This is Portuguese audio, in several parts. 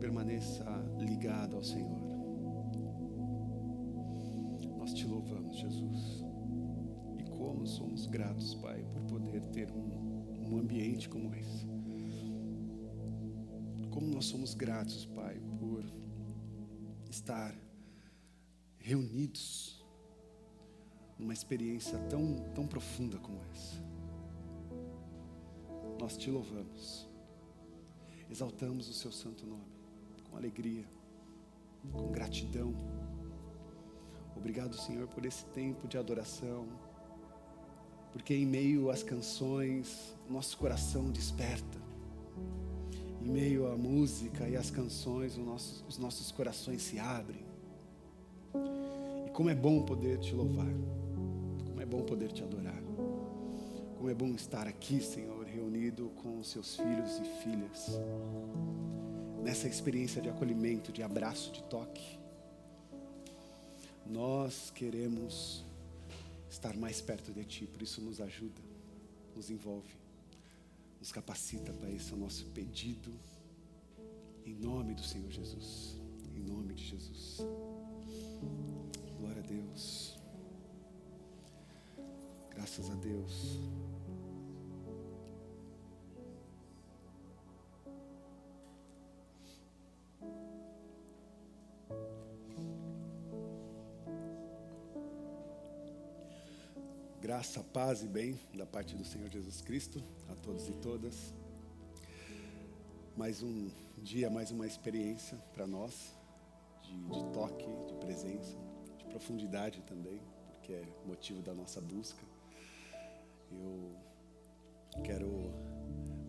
permaneça ligado ao Senhor. Nós te louvamos, Jesus. E como somos gratos, Pai, por poder ter um ambiente como esse. Como nós somos gratos, Pai, por estar reunidos numa experiência tão profunda como essa. Nós te louvamos, exaltamos o seu santo nome, com alegria, com gratidão. Obrigado, Senhor, por esse tempo de adoração, porque em meio às canções, nosso coração desperta. Em meio à música e às canções, os nossos corações se abrem. E como é bom poder te louvar, como é bom poder te adorar, como é bom estar aqui, Senhor, reunido com os seus filhos e filhas, nessa experiência de acolhimento, de abraço, de toque. Nós queremos estar mais perto de Ti, por isso nos ajuda, nos envolve, nos capacita, Pai. Esse é o nosso pedido, em nome do Senhor Jesus, em nome de Jesus. Glória a Deus, graças a Deus. Graça, paz e bem da parte do Senhor Jesus Cristo a todos e todas. Mais um dia, mais uma experiência para nós de toque, de presença, de profundidade também, porque é motivo da nossa busca. Eu quero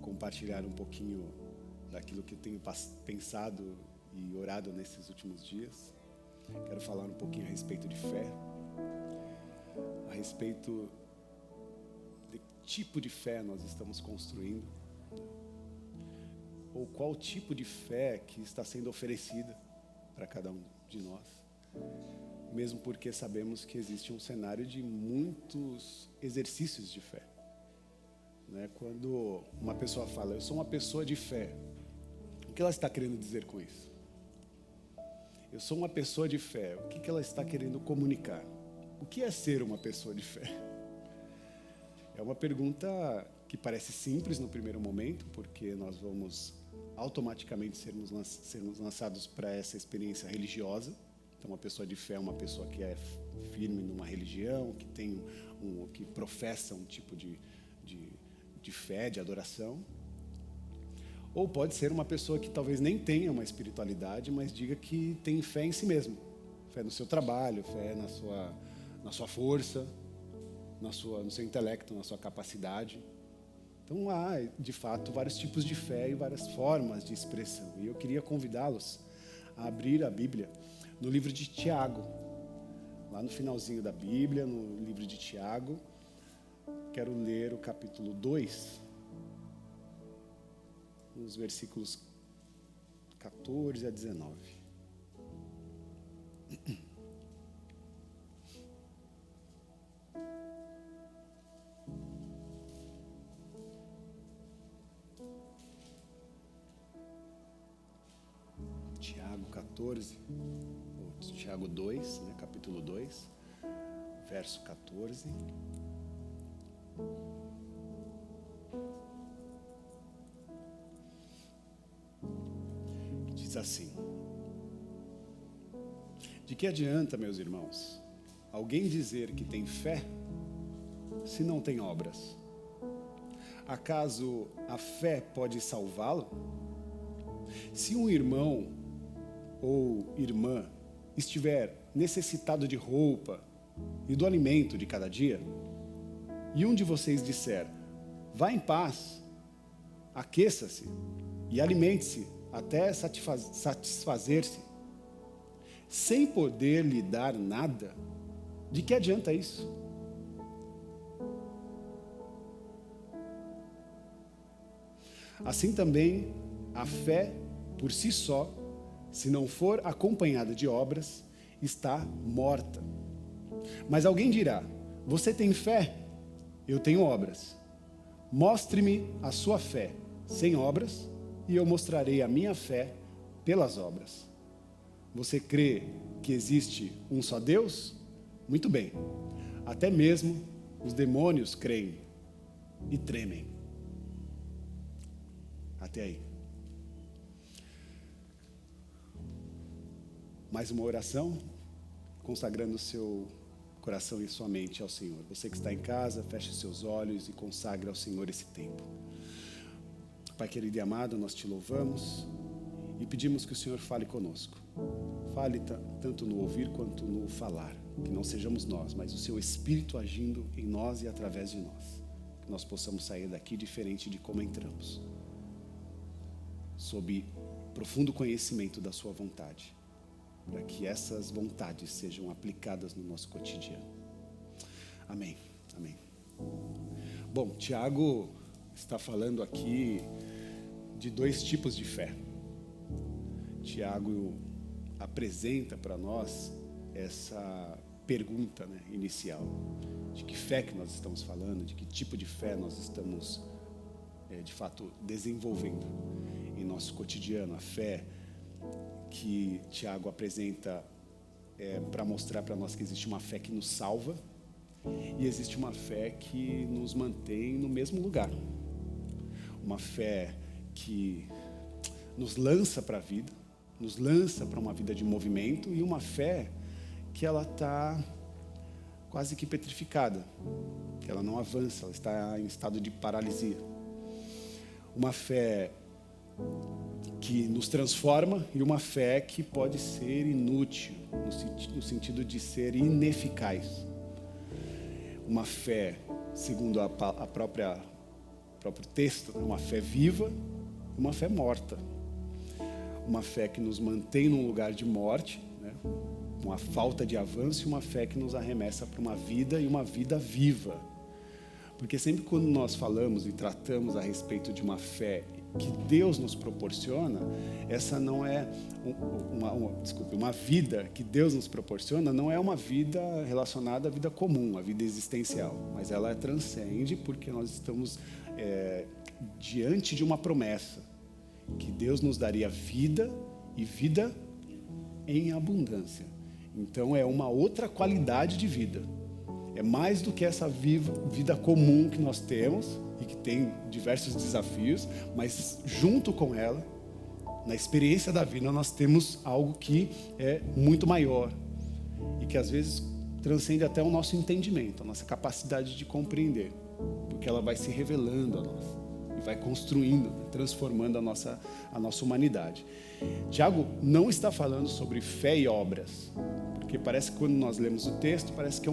compartilhar um pouquinho daquilo que eu tenho pensado e orado nesses últimos dias. Quero falar um pouquinho a respeito de fé, a respeito de tipo de fé nós estamos construindo, ou qual tipo de fé que está sendo oferecida para cada um de nós, mesmo porque sabemos que existe um cenário de muitos exercícios de fé, né? Quando uma pessoa fala, eu sou uma pessoa de fé, o que ela está querendo dizer com isso? Eu sou uma pessoa de fé, o que ela está querendo comunicar? O que é ser uma pessoa de fé? É uma pergunta que parece simples no primeiro momento, porque nós vamos automaticamente sermos lançados para essa experiência religiosa. Então, uma pessoa de fé é uma pessoa que é firme numa religião, que tem que professa um tipo de fé, de adoração. Ou pode ser uma pessoa que talvez nem tenha uma espiritualidade, mas diga que tem fé em si mesmo. Fé no seu trabalho, fé na sua força, no seu intelecto, na sua capacidade. Então há, de fato, vários tipos de fé e várias formas de expressão. E eu queria convidá-los a abrir a Bíblia no livro de Tiago. Lá no finalzinho da Bíblia, no livro de Tiago, quero ler o capítulo 2, nos versículos 14 a 19. Tiago 14, ou Tiago 2, né, capítulo 2, verso 14. Diz assim: de que adianta, meus irmãos, alguém dizer que tem fé, se não tem obras? Acaso a fé pode salvá-lo? Se um irmão ou irmã estiver necessitado de roupa e do alimento de cada dia, e um de vocês disser, vá em paz, aqueça-se e alimente-se até satisfazer-se, sem poder lhe dar nada, de que adianta isso? Assim também, a fé, por si só, se não for acompanhada de obras, está morta. Mas alguém dirá, você tem fé? Eu tenho obras. Mostre-me a sua fé sem obras, e eu mostrarei a minha fé pelas obras. Você crê que existe um só Deus? Muito bem. Até mesmo os demônios creem e tremem. Até aí. Mais uma oração, consagrando o seu coração e sua mente ao Senhor. Você que está em casa, feche seus olhos e consagre ao Senhor esse tempo. Pai querido e amado, nós te louvamos e pedimos que o Senhor fale conosco. Fale tanto no ouvir quanto no falar. Que não sejamos nós, mas o seu Espírito agindo em nós e através de nós. Que nós possamos sair daqui diferente de como entramos. Sob profundo conhecimento da sua vontade. Para que essas vontades sejam aplicadas no nosso cotidiano. Amém. Amém. Bom, Tiago está falando aqui de 2 tipos de fé. Tiago apresenta para nós essa pergunta, né, inicial. De que fé que nós estamos falando, de que tipo de fé nós estamos, de fato, desenvolvendo em nosso cotidiano. A fé que Tiago apresenta para mostrar para nós que existe uma fé que nos salva e existe uma fé que nos mantém no mesmo lugar. Uma fé que nos lança para a vida, nos lança para uma vida de movimento, e uma fé que ela está quase que petrificada, que ela não avança, ela está em estado de paralisia. Uma fé que nos transforma e uma fé que pode ser inútil, no sentido de ser ineficaz. Uma fé, segundo o próprio texto, uma fé viva e uma fé morta. Uma fé que nos mantém num lugar de morte, né? Uma falta de avanço, e uma fé que nos arremessa para uma vida e uma vida viva. Porque sempre quando nós falamos e tratamos a respeito de uma fé que Deus nos proporciona, essa não é uma vida que Deus nos proporciona, não é uma vida relacionada à vida comum, à vida existencial, mas ela transcende porque nós estamos diante de uma promessa, que Deus nos daria vida e vida em abundância. Então é uma outra qualidade de vida. É mais do que essa vida comum que nós temos e que tem diversos desafios, mas junto com ela, na experiência da vida, nós temos algo que é muito maior e que às vezes transcende até o nosso entendimento, a nossa capacidade de compreender, porque ela vai se revelando a nós e vai construindo, transformando a nossa humanidade. Tiago não está falando sobre fé e obras, porque parece que quando nós lemos o texto, parece que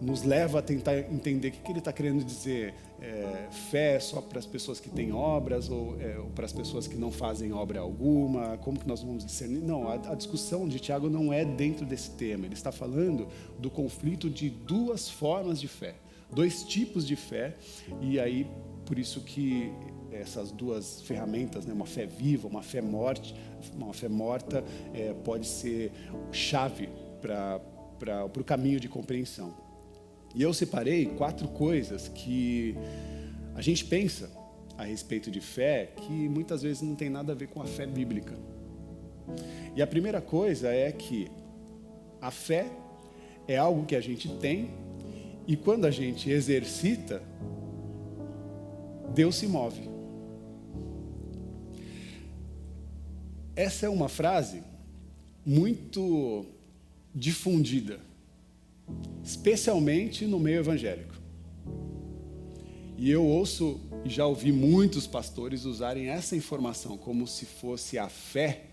nos leva a tentar entender o que ele está querendo dizer. Fé só para as pessoas que têm obras ou para as pessoas que não fazem obra alguma? Como que nós vamos discernir? Não, a discussão de Tiago não é dentro desse tema. Ele está falando do conflito de 2 formas de fé, 2 tipos de fé, e aí por isso que essas 2 ferramentas, né, uma fé viva, uma fé morta, pode ser chave para o caminho de compreensão. E eu separei 4 coisas que a gente pensa a respeito de fé que muitas vezes não tem nada a ver com a fé bíblica. E a primeira coisa é que a fé é algo que a gente tem e quando a gente exercita, Deus se move. Essa é uma frase muito difundida, especialmente no meio evangélico. E eu ouço e já ouvi muitos pastores usarem essa informação como se fosse a fé,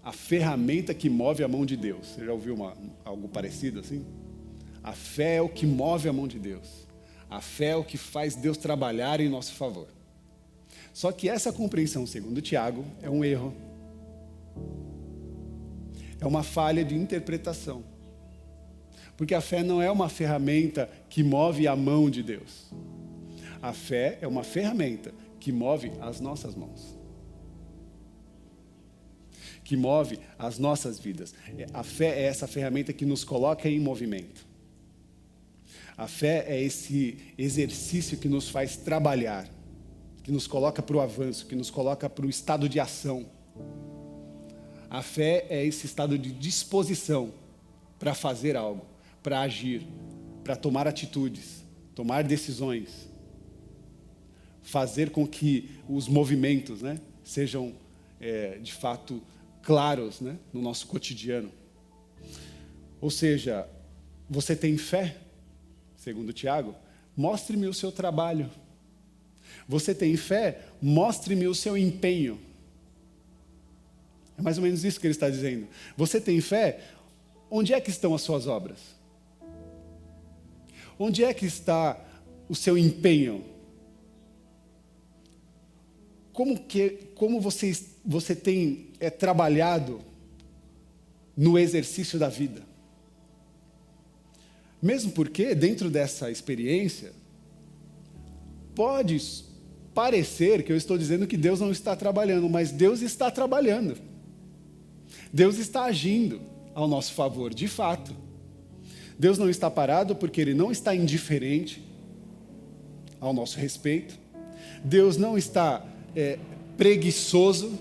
a ferramenta que move a mão de Deus. Você já ouviu algo parecido assim? A fé é o que move a mão de Deus. A fé é o que faz Deus trabalhar em nosso favor. Só que essa compreensão, segundo Tiago, é um erro. É uma falha de interpretação. Porque a fé não é uma ferramenta que move a mão de Deus. A fé é uma ferramenta que move as nossas mãos. Que move as nossas vidas. A fé é essa ferramenta que nos coloca em movimento. A fé é esse exercício que nos faz trabalhar, que nos coloca para o avanço, que nos coloca para o estado de ação. A fé é esse estado de disposição para fazer algo, para agir, para tomar atitudes, tomar decisões, fazer com que os movimentos, né, sejam de fato claros, né, no nosso cotidiano. Ou seja, você tem fé? Segundo Tiago, mostre-me o seu trabalho. Você tem fé? Mostre-me o seu empenho. É mais ou menos isso que ele está dizendo. Você tem fé? Onde é que estão as suas obras? Onde é que está o seu empenho? Como você tem trabalhado no exercício da vida? Mesmo porque, dentro dessa experiência, pode parecer que eu estou dizendo que Deus não está trabalhando, mas Deus está trabalhando. Deus está agindo ao nosso favor, de fato. Deus não está parado porque Ele não está indiferente ao nosso respeito. Deus não está preguiçoso.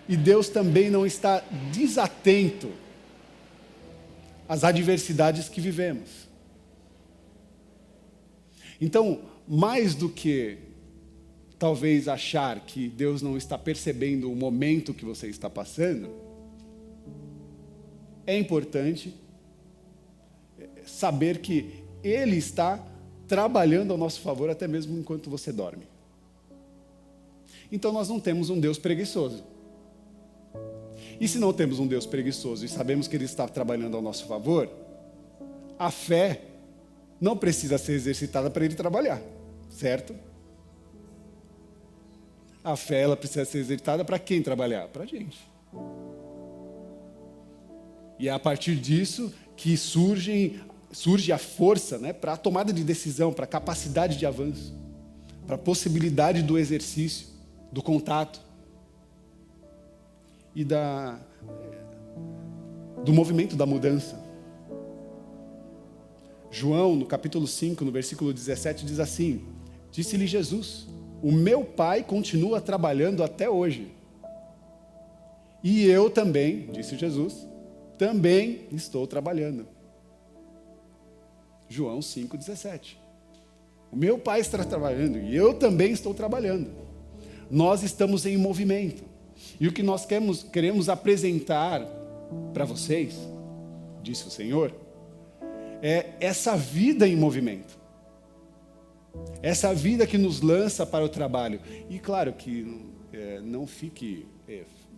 E Deus também não está desatento às adversidades que vivemos. Então, mais do que talvez achar que Deus não está percebendo o momento que você está passando, é importante saber que Ele está trabalhando ao nosso favor até mesmo enquanto você dorme. Então nós não temos um Deus preguiçoso. E se não temos um Deus preguiçoso e sabemos que Ele está trabalhando ao nosso favor, a fé não precisa ser exercitada para Ele trabalhar, certo? A fé ela precisa ser exercitada para quem trabalhar? Para a gente. E é a partir disso que surge a força, né, para a tomada de decisão, para a capacidade de avanço, para a possibilidade do exercício, do contato e do movimento da mudança. João, no capítulo 5, no versículo 17, diz assim: disse-lhe Jesus, o meu Pai continua trabalhando até hoje. E eu também, disse Jesus, também estou trabalhando. João 5,17. O meu Pai está trabalhando e eu também estou trabalhando. Nós estamos em movimento. E o que nós queremos apresentar para vocês, disse o Senhor, é essa vida em movimento. Essa vida que nos lança para o trabalho. E claro que não fique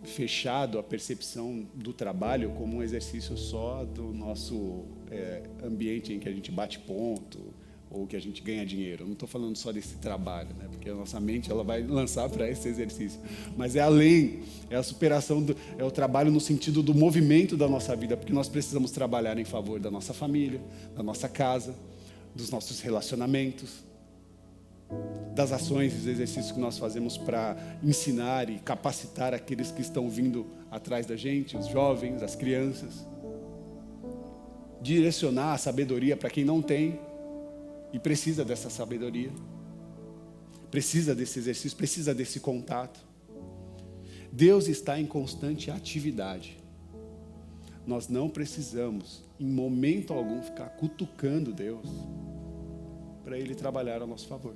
fechado a percepção do trabalho como um exercício só do nosso ambiente em que a gente bate ponto ou que a gente ganha dinheiro. Eu não estou falando só desse trabalho, né? Porque a nossa mente ela vai lançar para esse exercício. Mas é além, é a superação, é o trabalho no sentido do movimento da nossa vida, porque nós precisamos trabalhar em favor da nossa família, da nossa casa, dos nossos relacionamentos, das ações e dos exercícios que nós fazemos para ensinar e capacitar aqueles que estão vindo atrás da gente, os jovens, as crianças. Direcionar a sabedoria para quem não tem e precisa dessa sabedoria, precisa desse exercício, precisa desse contato. Deus está em constante atividade. Nós não precisamos, em momento algum, ficar cutucando Deus para Ele trabalhar a nosso favor.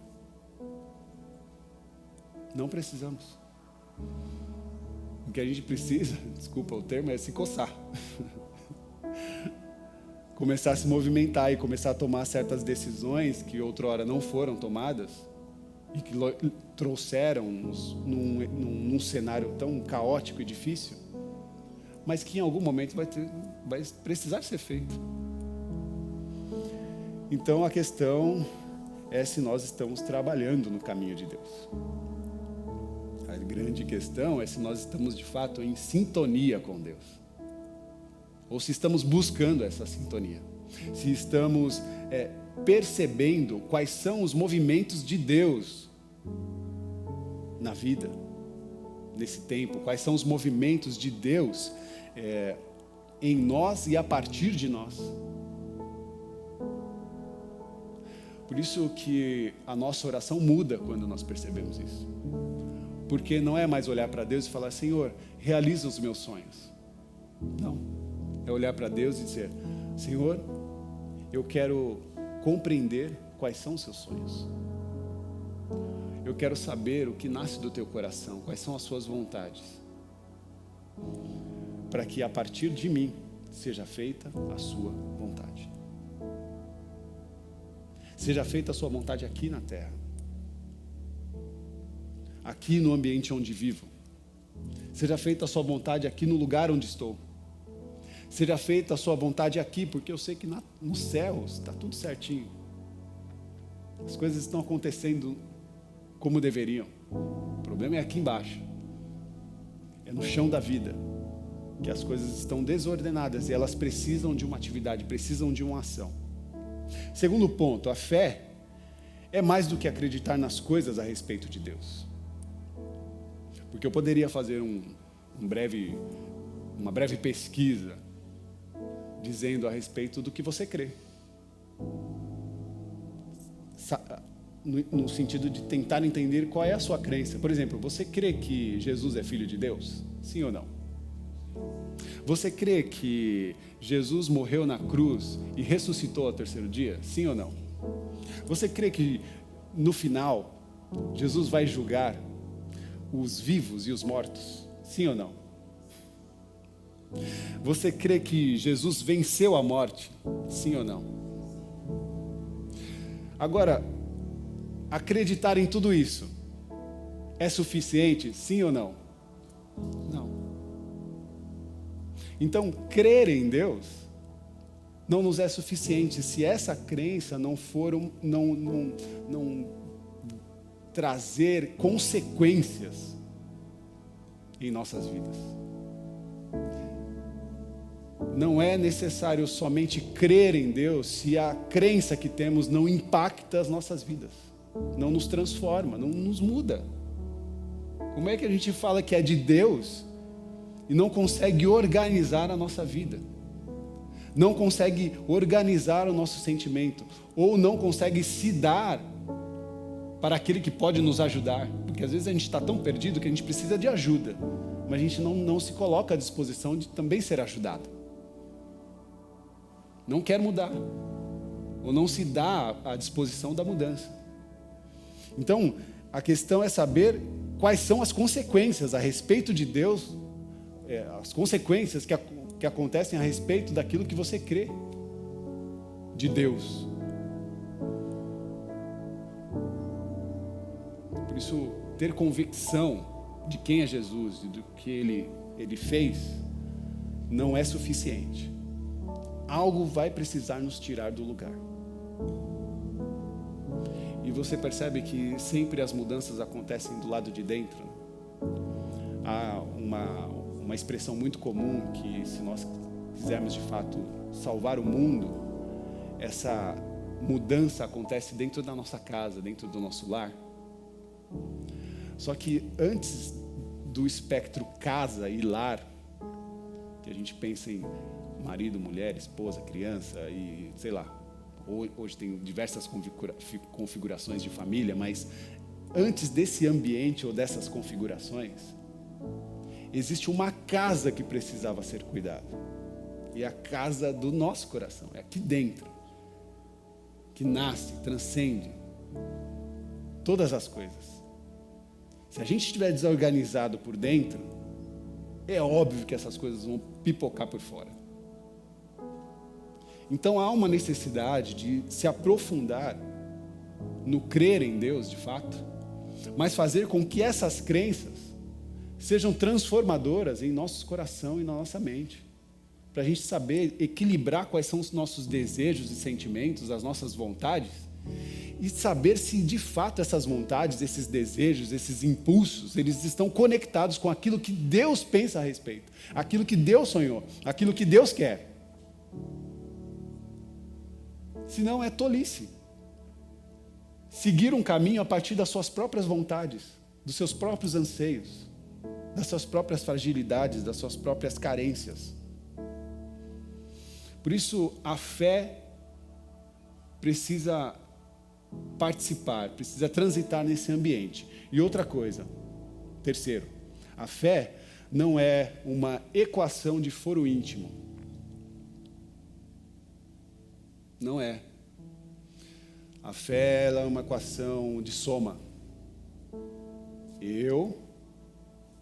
Não precisamos. O que a gente precisa, desculpa o termo, é se coçar. Começar a se movimentar e começar a tomar certas decisões que outrora não foram tomadas e que trouxeram-nos num cenário tão caótico e difícil, mas que em algum momento vai precisar ser feito. Então a questão é se nós estamos trabalhando no caminho de Deus. A grande questão é se nós estamos de fato em sintonia com Deus. Ou se estamos buscando essa sintonia. Se estamos percebendo quais são os movimentos de Deus na vida, nesse tempo. Quais são os movimentos de Deus em nós e a partir de nós. Por isso que a nossa oração muda quando nós percebemos isso. Porque não é mais olhar para Deus e falar: Senhor, realiza os meus sonhos. Não. É olhar para Deus e dizer: Senhor, eu quero compreender quais são os seus sonhos. Eu quero saber o que nasce do teu coração, quais são as suas vontades. Para que a partir de mim seja feita a sua vontade. Seja feita a sua vontade aqui na terra. Aqui no ambiente onde vivo. Seja feita a sua vontade aqui no lugar onde estou. Seja feita a sua vontade aqui, porque eu sei que nos céus está tudo certinho. As coisas estão acontecendo como deveriam. O problema é aqui embaixo. É no chão da vida que as coisas estão desordenadas e elas precisam de uma atividade, precisam de uma ação. Segundo ponto, a fé é mais do que acreditar nas coisas a respeito de Deus. Porque eu poderia fazer uma breve pesquisa dizendo a respeito do que você crê. No sentido de tentar entender qual é a sua crença. Por exemplo, você crê que Jesus é filho de Deus? Sim ou não? Você crê que Jesus morreu na cruz e ressuscitou ao terceiro dia? Sim ou não? Você crê que no final Jesus vai julgar os vivos e os mortos? Sim ou não? Você crê que Jesus venceu a morte? Sim ou não? Agora, acreditar em tudo isso é suficiente? Sim ou não? Não. Então, crer em Deus não nos é suficiente se essa crença não for não trazer consequências em nossas vidas. Não é necessário somente crer em Deus se a crença que temos não impacta as nossas vidas, não nos transforma, não nos muda. Como é que a gente fala que é de Deus e não consegue organizar a nossa vida? Não consegue organizar o nosso sentimento, ou não consegue se dar para aquele que pode nos ajudar, porque às vezes a gente está tão perdido que a gente precisa de ajuda, mas a gente não se coloca à disposição de também ser ajudado. Não quer mudar, ou não se dá à disposição da mudança. Então, a questão é saber quais são as consequências a respeito de Deus, as consequências que acontecem a respeito daquilo que você crê de Deus. Por isso, ter convicção de quem é Jesus e do que Ele fez não é suficiente. Algo vai precisar nos tirar do lugar. E você percebe que sempre as mudanças acontecem do lado de dentro. Há uma expressão muito comum que, se nós quisermos de fato salvar o mundo, essa mudança acontece dentro da nossa casa, dentro do nosso lar. Só que antes do espectro casa e lar, que a gente pensa em marido, mulher, esposa, criança e sei lá, hoje tem diversas configurações de família, mas antes desse ambiente ou dessas configurações, existe uma casa que precisava ser cuidada. E é a casa do nosso coração, é aqui dentro, que nasce, transcende todas as coisas. Se a gente estiver desorganizado por dentro, é óbvio que essas coisas vão pipocar por fora. Então há uma necessidade de se aprofundar no crer em Deus de fato, mas fazer com que essas crenças sejam transformadoras em nosso coração e na nossa mente, para a gente saber equilibrar quais são os nossos desejos e sentimentos, as nossas vontades, e saber se de fato essas vontades, esses desejos, esses impulsos, eles estão conectados com aquilo que Deus pensa a respeito, aquilo que Deus sonhou, aquilo que Deus quer. Senão é tolice. Seguir um caminho a partir das suas próprias vontades, dos seus próprios anseios, das suas próprias fragilidades, das suas próprias carências. Por isso, a fé precisa participar, precisa transitar nesse ambiente. E outra coisa, terceiro, a fé não é uma equação de foro íntimo. Não é. A fé ela é uma equação de soma. Eu,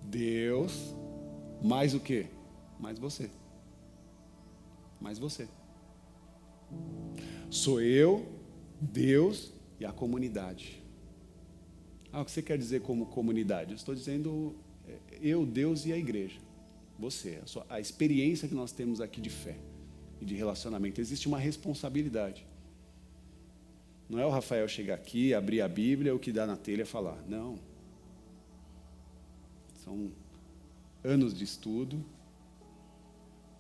Deus, mais o quê? Mais você. Mais você. Sou eu, Deus e a comunidade. O que você quer dizer como comunidade? Eu estou dizendo eu, Deus e a igreja. Você, a experiência que nós temos aqui de fé e de relacionamento. Existe uma responsabilidade. Não é o Rafael chegar aqui, abrir a Bíblia, o que dá na telha falar. Não. São anos de estudo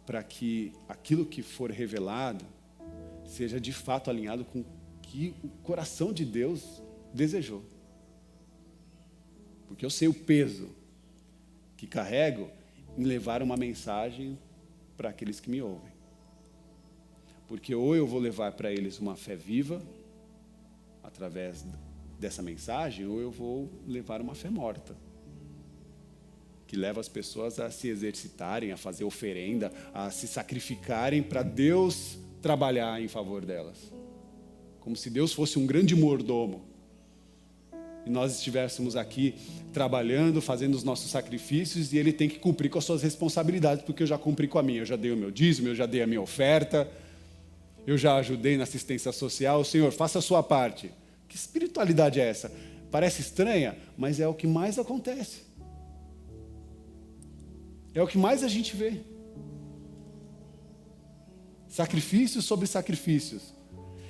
para que aquilo que for revelado seja de fato alinhado com o que o coração de Deus desejou. Porque eu sei o peso que carrego em levar uma mensagem para aqueles que me ouvem. Porque ou eu vou levar para eles uma fé viva, através dessa mensagem, ou eu vou levar uma fé morta, que leva as pessoas a se exercitarem, a fazer oferenda, a se sacrificarem para Deus trabalhar em favor delas. Como se Deus fosse um grande mordomo. E nós estivéssemos aqui trabalhando, fazendo os nossos sacrifícios, e Ele tem que cumprir com as suas responsabilidades, porque eu já cumpri com a minha. Eu já dei o meu dízimo, eu já dei a minha oferta, eu já ajudei na assistência social. Senhor, faça a sua parte. Que espiritualidade é essa? Parece estranha, mas é o que mais acontece. É o que mais a gente vê. Sacrifícios sobre sacrifícios.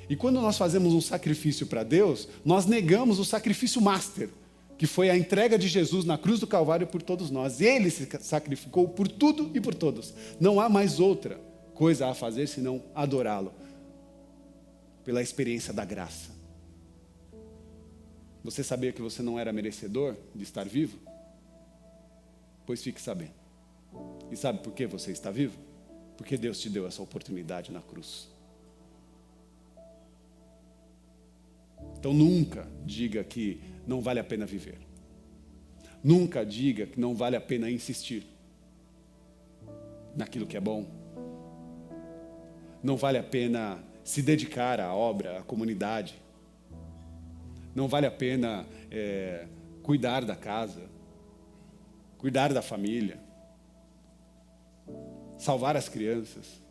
E quando nós fazemos um sacrifício para Deus, nós negamos o sacrifício master, que foi a entrega de Jesus na cruz do Calvário por todos nós. Ele se sacrificou por tudo e por todos. Não há mais outra coisa a fazer senão adorá-lo, pela experiência da graça. Você sabia que você não era merecedor de estar vivo? Pois fique sabendo. E sabe por que você está vivo? Porque Deus te deu essa oportunidade na cruz. Então nunca diga que não vale a pena viver. Nunca diga que não vale a pena insistir naquilo que é bom. Não vale a pena se dedicar à obra, à comunidade. Não vale a pena cuidar da casa, cuidar da família, salvar as crianças.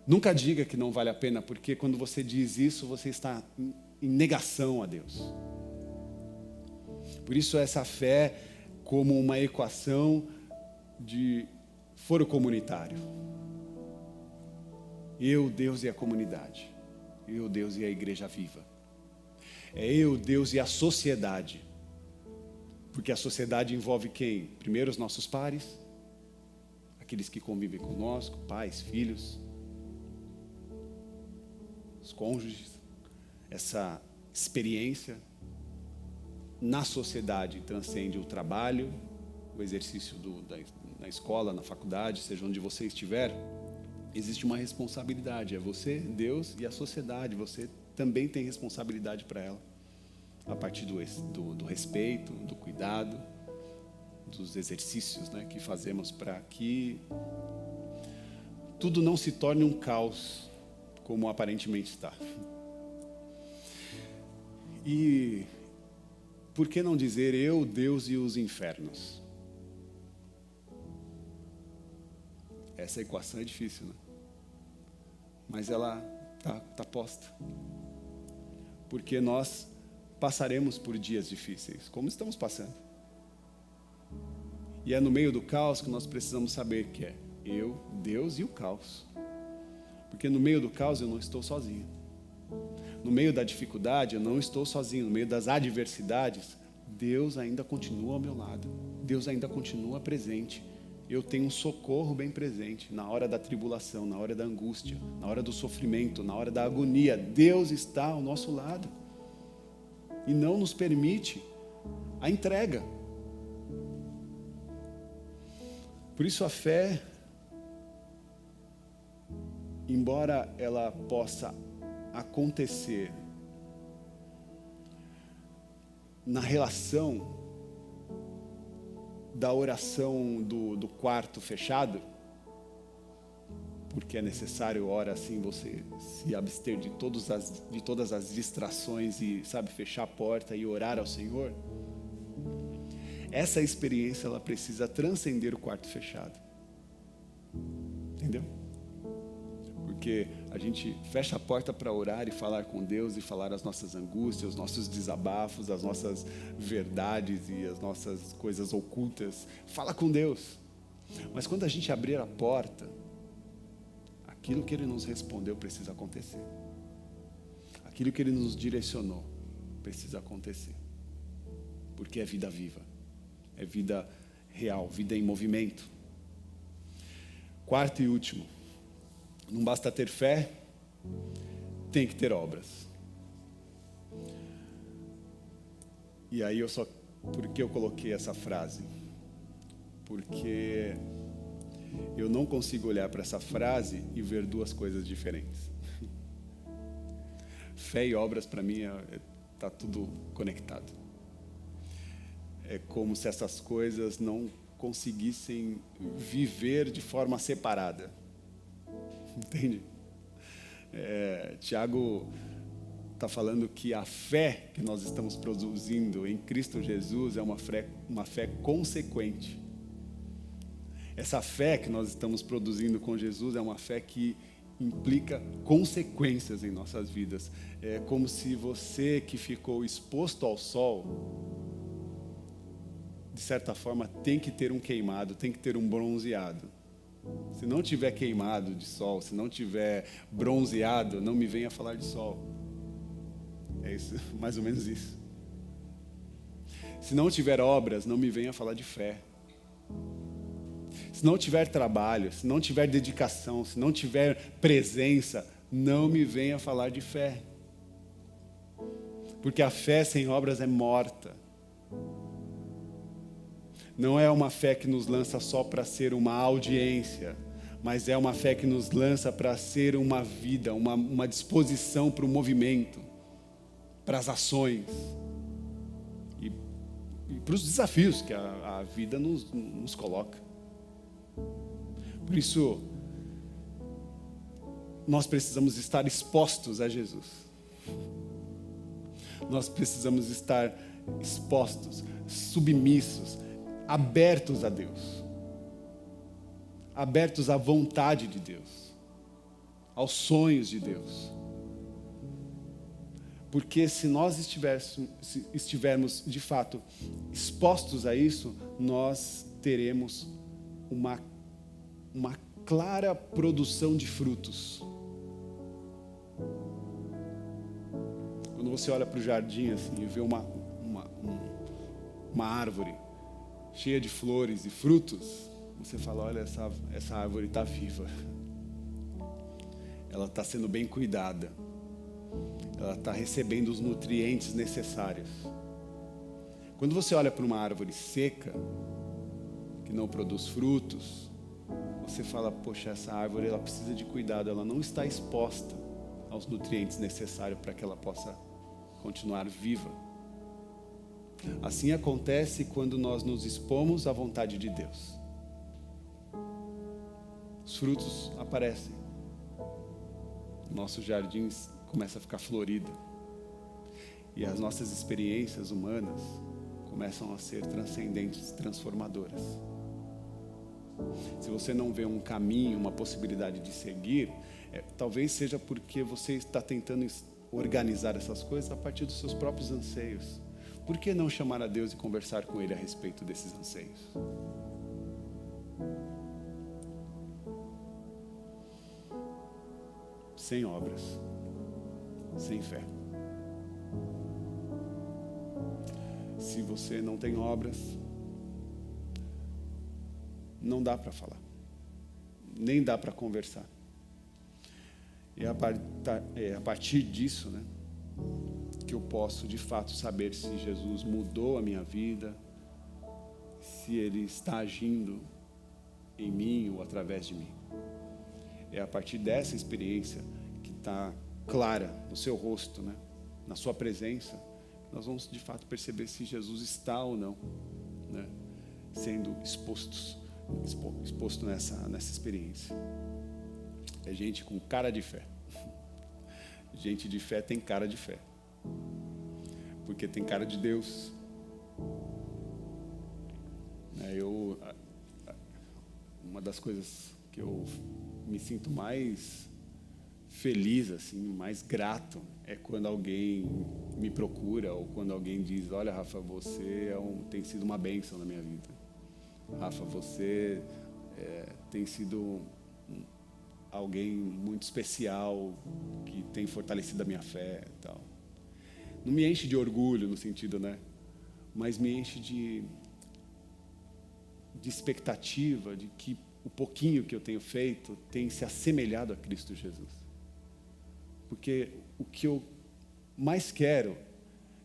Nunca diga que não vale a pena, porque quando você diz isso, você está em negação a Deus. Por isso essa fé como uma equação de foro comunitário. Eu, Deus e a comunidade. Eu, Deus e a igreja viva. É eu, Deus e a sociedade. Porque a sociedade envolve quem? Primeiro os nossos pares, aqueles que convivem conosco, pais, filhos, os cônjuges. Essa experiência na sociedade transcende o trabalho, o exercício na escola, na faculdade, seja onde você estiver. Existe uma responsabilidade, é você, Deus e a sociedade. Você também tem responsabilidade para ela, a partir do respeito, do cuidado, dos exercícios, né, que fazemos para que tudo não se torne um caos, como aparentemente está. E por que não dizer eu, Deus e os infernos? Essa equação é difícil, né? Mas ela tá posta. Porque nós passaremos por dias difíceis, como estamos passando. E é no meio do caos que nós precisamos saber que é eu, Deus e o caos. Porque no meio do caos eu não estou sozinho. No meio da dificuldade eu não estou sozinho. No meio das adversidades, Deus ainda continua ao meu lado. Deus ainda continua presente. Eu tenho um socorro bem presente na hora da tribulação, na hora da angústia, na hora do sofrimento, na hora da agonia. Deus está ao nosso lado e não nos permite a entrega. Por isso a fé, embora ela possa acontecer na relação da oração do quarto fechado, porque é necessário, ora assim, você se abster de todas as distrações e, sabe, fechar a porta e orar ao Senhor. Essa experiência, ela precisa transcender o quarto fechado. Entendeu? Porque a gente fecha a porta para orar e falar com Deus e falar as nossas angústias, os nossos desabafos, as nossas verdades e as nossas coisas ocultas. Fala com Deus. Mas quando a gente abrir a porta, aquilo que Ele nos respondeu precisa acontecer. Aquilo que Ele nos direcionou precisa acontecer. Porque é vida viva. É vida real, vida em movimento. Quarto e último. Não basta ter fé, tem que ter obras. E aí por que eu coloquei essa frase? Porque eu não consigo olhar para essa frase e ver duas coisas diferentes. Fé e obras, para mim, está tudo conectado. É como se essas coisas não conseguissem viver de forma separada. Entende? Tiago está falando que a fé que nós estamos produzindo em Cristo Jesus é uma fé consequente. Essa fé que nós estamos produzindo com Jesus é uma fé que implica consequências em nossas vidas. É como se você que ficou exposto ao sol, de certa forma, tem que ter um queimado, tem que ter um bronzeado. Se não tiver queimado de sol, se não tiver bronzeado, não me venha falar de sol. É isso, mais ou menos isso. Se não tiver obras, não me venha falar de fé. Se não tiver trabalho, se não tiver dedicação, se não tiver presença, não me venha falar de fé. Porque a fé sem obras é morta. Não é uma fé que nos lança só para ser uma audiência, mas é uma fé que nos lança para ser uma vida, uma disposição para o movimento, para as ações e para os desafios que a vida nos coloca. Por isso, nós precisamos estar expostos a Jesus. Nós precisamos estar expostos, submissos, abertos a Deus, abertos à vontade de Deus, aos sonhos de Deus. Porque se nós estivermos de fato expostos a isso, nós teremos uma clara produção de frutos. Quando você olha para o jardim assim, e vê uma árvore cheia de flores e frutos, você fala, olha, essa árvore está viva. Ela está sendo bem cuidada. Ela está recebendo os nutrientes necessários. Quando você olha para uma árvore seca, que não produz frutos, você fala, poxa, essa árvore ela precisa de cuidado, ela não está exposta aos nutrientes necessários para que ela possa continuar viva. Assim acontece quando nós nos expomos à vontade de Deus. Os frutos aparecem. Nosso jardim começa a ficar florido. E as nossas experiências humanas começam a ser transcendentes, transformadoras. Se você não vê um caminho, uma possibilidade de seguir, talvez seja porque você está tentando organizar essas coisas a partir dos seus próprios anseios. Por que não chamar a Deus e conversar com Ele a respeito desses anseios? Sem obras, sem fé. Se você não tem obras, não dá para falar, nem dá para conversar. E a partir disso, né, que eu posso de fato saber se Jesus mudou a minha vida, se Ele está agindo em mim ou através de mim. É a partir dessa experiência que está clara no seu rosto, né, na sua presença, nós vamos de fato perceber se Jesus está ou não, né, sendo exposto nessa experiência. É gente com cara de fé. Gente de fé tem cara de fé, porque tem cara de Deus. Uma das coisas que eu me sinto mais feliz, assim, mais grato, é quando alguém me procura, ou quando alguém diz: olha, Rafa, você tem sido uma bênção na minha vida. Rafa, você tem sido alguém muito especial, que tem fortalecido a minha fé e tal. Não me enche de orgulho no sentido, né? Mas me enche de expectativa de que o pouquinho que eu tenho feito tem se assemelhado a Cristo Jesus. Porque o que eu mais quero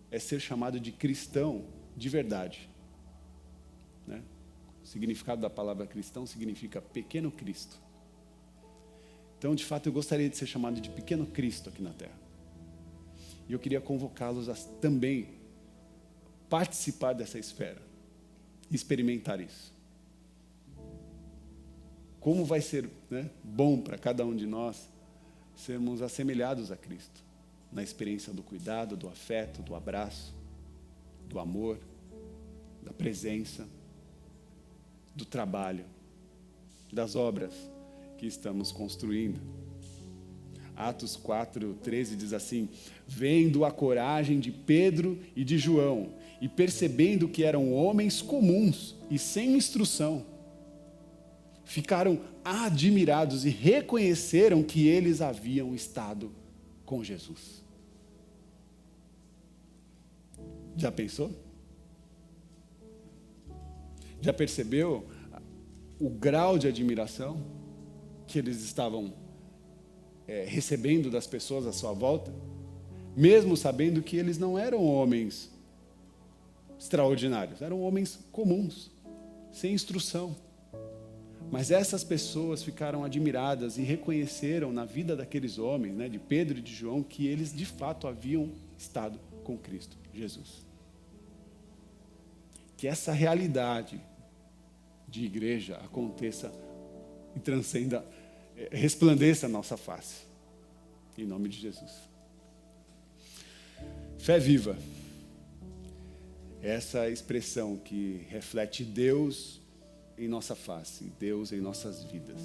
é ser chamado de cristão de verdade, né? O significado da palavra cristão significa pequeno Cristo. Então, de fato, eu gostaria de ser chamado de pequeno Cristo aqui na Terra. E eu queria convocá-los a também participar dessa esfera, experimentar isso. Como vai ser, né, bom para cada um de nós sermos assemelhados a Cristo, na experiência do cuidado, do afeto, do abraço, do amor, da presença, do trabalho, das obras que estamos construindo. Atos 4:13 diz assim: vendo a coragem de Pedro e de João, e percebendo que eram homens comuns e sem instrução, ficaram admirados e reconheceram que eles haviam estado com Jesus. Já pensou? Já percebeu o grau de admiração que eles estavam recebendo das pessoas à sua volta? Mesmo sabendo que eles não eram homens extraordinários, eram homens comuns, sem instrução. Mas essas pessoas ficaram admiradas e reconheceram na vida daqueles homens, né, de Pedro e de João, que eles de fato haviam estado com Cristo Jesus. Que essa realidade de igreja aconteça e transcenda, resplandeça a nossa face. Em nome de Jesus. Fé viva. Essa expressão que reflete Deus em nossa face, Deus em nossas vidas.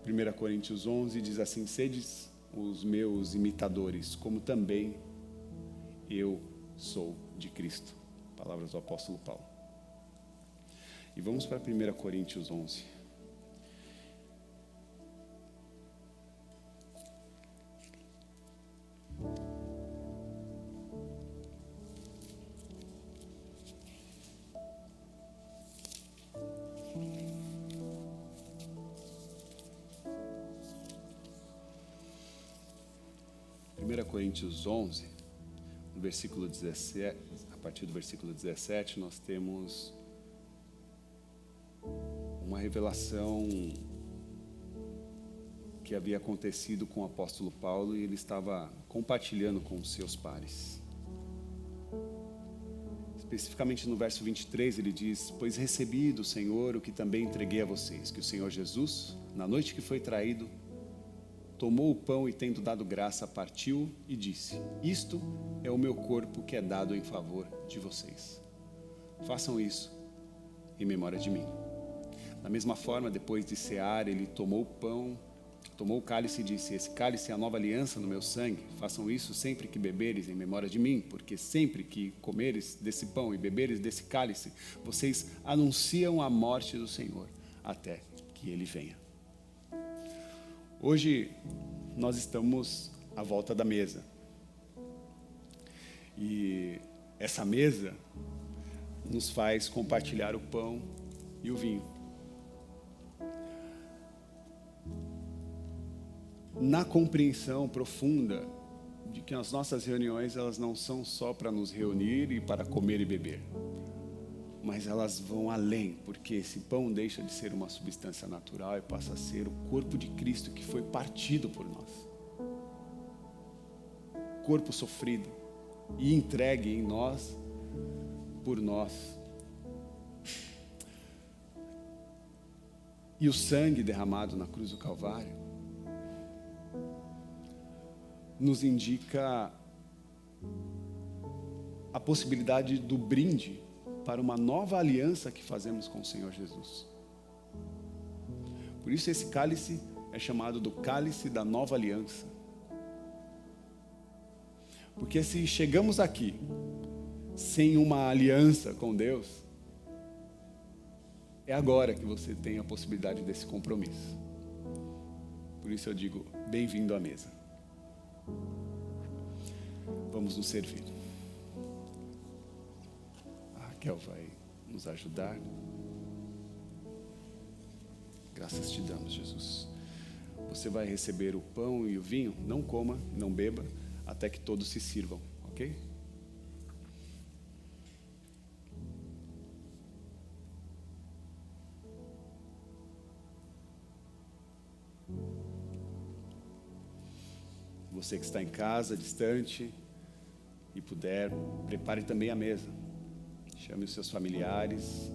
1 Coríntios 11 diz assim: sedes os meus imitadores, como também eu sou de Cristo. Palavras do apóstolo Paulo. E vamos para 1 Coríntios 11. Coríntios 11, no versículo 17, a partir do versículo 17, nós temos uma revelação que havia acontecido com o apóstolo Paulo, e ele estava compartilhando com os seus pares. Especificamente no verso 23, ele diz: pois recebi do Senhor o que também entreguei a vocês, que o Senhor Jesus, na noite que foi traído, tomou o pão e, tendo dado graça, partiu e disse: isto é o meu corpo que é dado em favor de vocês. Façam isso em memória de mim. Da mesma forma, depois de cear, ele tomou o pão, tomou o cálice e disse: esse cálice é a nova aliança no meu sangue. Façam isso sempre que beberes em memória de mim, porque sempre que comeres desse pão e beberes desse cálice, vocês anunciam a morte do Senhor até que ele venha. Hoje nós estamos à volta da mesa. E essa mesa nos faz compartilhar o pão e o vinho. Na compreensão profunda de que as nossas reuniões, elas não são só para nos reunir e para comer e beber, mas elas vão além, porque esse pão deixa de ser uma substância natural e passa a ser o corpo de Cristo que foi partido por nós. corpo sofrido e entregue em nós, por nós. E o sangue derramado na cruz do Calvário nos indica a possibilidade do brinde para uma nova aliança que fazemos com o Senhor Jesus. Por isso esse cálice é chamado do cálice da nova aliança. Porque se chegamos aqui sem uma aliança com Deus, é agora que você tem a possibilidade desse compromisso. Por isso eu digo, bem-vindo à mesa. Vamos nos servir. A Raquel vai nos ajudar. Graças te damos, Jesus. Você vai receber o pão e o vinho. Não coma, não beba, até que todos se sirvam, ok? Você que está em casa, distante, e puder, prepare também a mesa. Chame os seus familiares.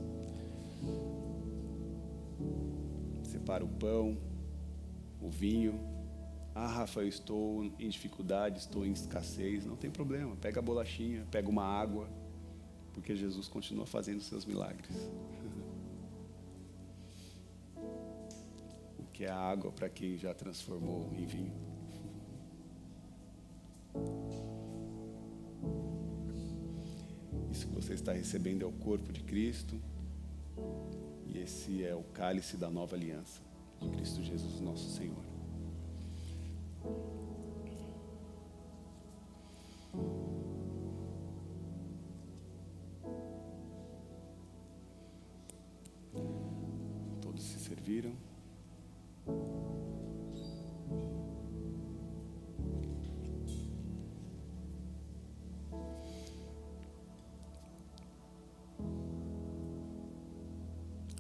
Separa o pão, o vinho. Ah, Rafa, eu estou em dificuldade, estou em escassez. Não tem problema, pega a bolachinha, pega uma água, porque Jesus continua fazendo seus milagres. O que é a água para quem já transformou em vinho? Isso que você está recebendo é o corpo de Cristo, e esse é o cálice da nova aliança de Cristo Jesus, nosso Senhor. Todos se serviram.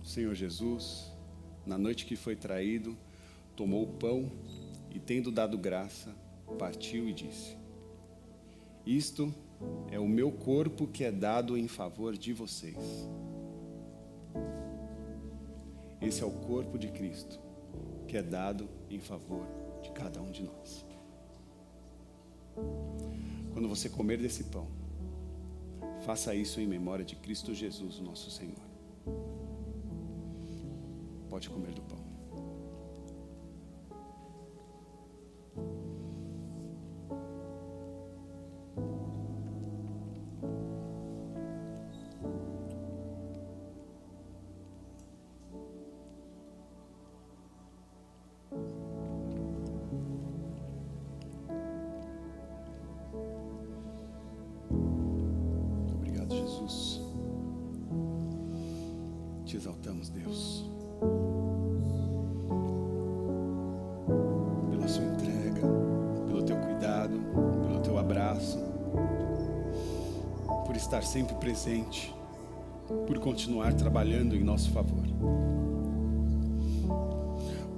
O Senhor Jesus, na noite que foi traído, tomou o pão e, tendo dado graça, partiu e disse: isto é o meu corpo que é dado em favor de vocês. Esse é o corpo de Cristo, que é dado em favor de cada um de nós. Quando você comer desse pão, faça isso em memória de Cristo Jesus, nosso Senhor. Pode comer do pão. Obrigado, Jesus. Te exaltamos, Deus, pela sua entrega, pelo teu cuidado, pelo teu abraço, por estar sempre presente, por continuar trabalhando em nosso favor,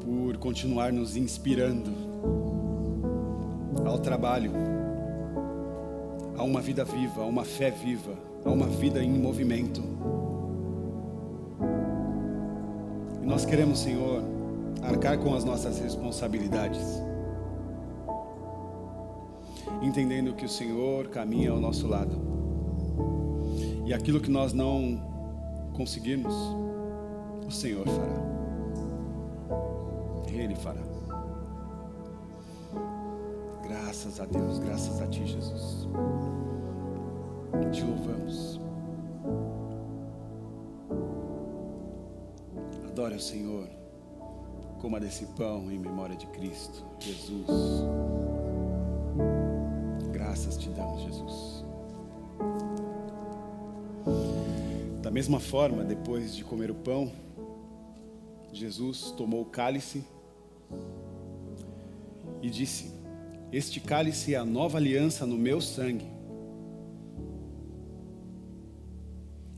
por continuar nos inspirando ao trabalho, a uma vida viva, a uma fé viva, a uma vida em movimento. E nós queremos, Senhor, arcar com as nossas responsabilidades, entendendo que o Senhor caminha ao nosso lado, e aquilo que nós não conseguirmos, o Senhor fará. Ele fará. Graças a Deus, graças a Ti, Jesus. Te louvamos. Adore ao Senhor. Coma desse pão em memória de Cristo, Jesus. Graças te damos, Jesus. Da mesma forma, depois de comer o pão, Jesus tomou o cálice e disse: este cálice é a nova aliança no meu sangue.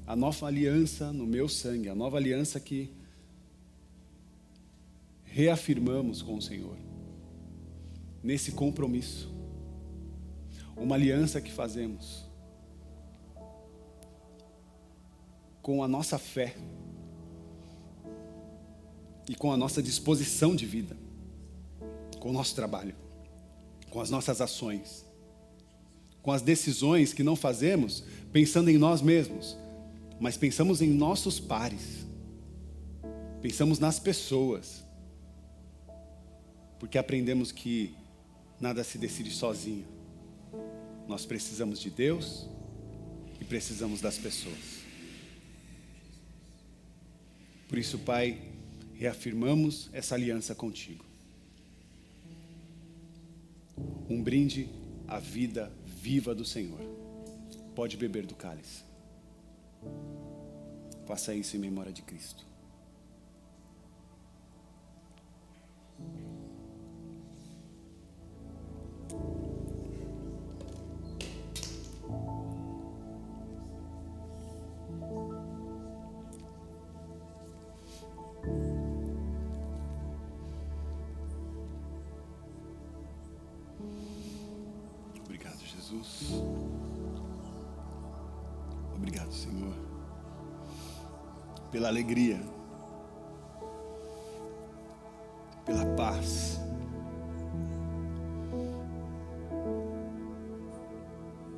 A nova aliança no meu sangue, a nova aliança que reafirmamos com o Senhor, nesse compromisso, uma aliança que fazemos com a nossa fé e com a nossa disposição de vida, com o nosso trabalho, com as nossas ações, com as decisões que não fazemos pensando em nós mesmos, mas pensamos em nossos pares, pensamos nas pessoas, porque aprendemos que nada se decide sozinho. Nós precisamos de Deus e precisamos das pessoas. Por isso, Pai, reafirmamos essa aliança contigo. Um brinde à vida viva do Senhor. Pode beber do cálice. Faça isso em memória de Cristo. Obrigado, Jesus. Obrigado, Senhor, pela alegria, pela paz,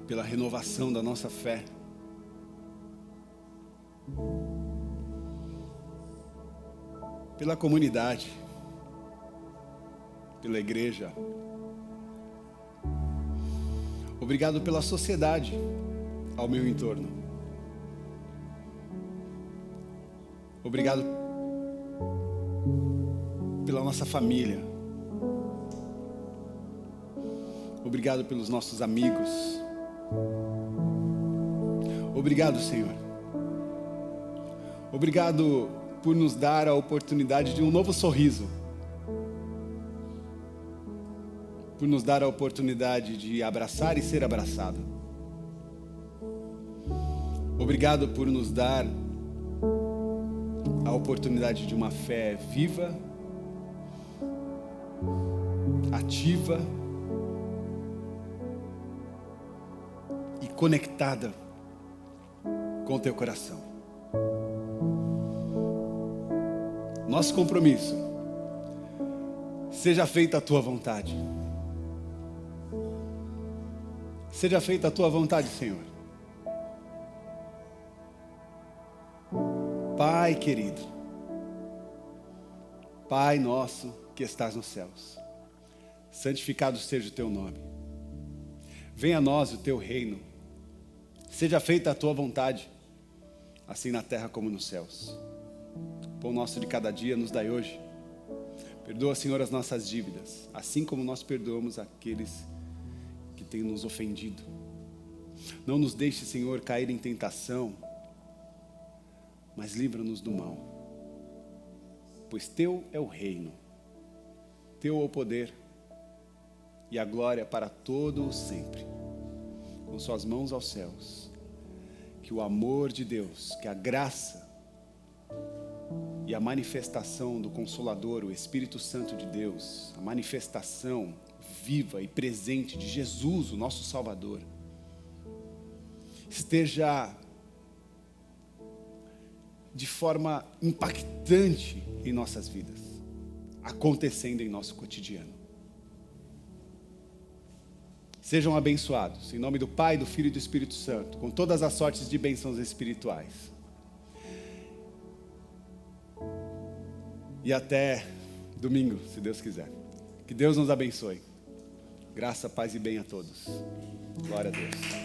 pela renovação da nossa fé, pela comunidade, pela igreja. Obrigado pela sociedade ao meu entorno. Obrigado pela nossa família. Obrigado pelos nossos amigos. Obrigado, Senhor. Obrigado por nos dar a oportunidade de um novo sorriso. Por nos dar a oportunidade de abraçar e ser abraçado. Obrigado por nos dar a oportunidade de uma fé viva, ativa e conectada com o teu coração. Nosso compromisso: seja feita a tua vontade. Seja feita a tua vontade, Senhor. Pai querido, Pai nosso que estás nos céus, santificado seja o teu nome. Venha a nós o teu reino. Seja feita a tua vontade, assim na terra como nos céus. O pão nosso de cada dia nos dai hoje. Perdoa, Senhor, as nossas dívidas, assim como nós perdoamos aqueles que têm nos ofendido. Não nos deixe, Senhor, cair em tentação, mas livra-nos do mal. Pois teu é o reino, teu é o poder e a glória para todo o sempre. Com suas mãos aos céus, que o amor de Deus, que a graça e a manifestação do Consolador, o Espírito Santo de Deus, a manifestação viva e presente de Jesus, o nosso Salvador, esteja de forma impactante em nossas vidas, acontecendo em nosso cotidiano. Sejam abençoados, em nome do Pai, do Filho e do Espírito Santo, com todas as sortes de bênçãos espirituais. E até domingo, se Deus quiser. Que Deus nos abençoe. Graça, paz e bem a todos. Glória a Deus.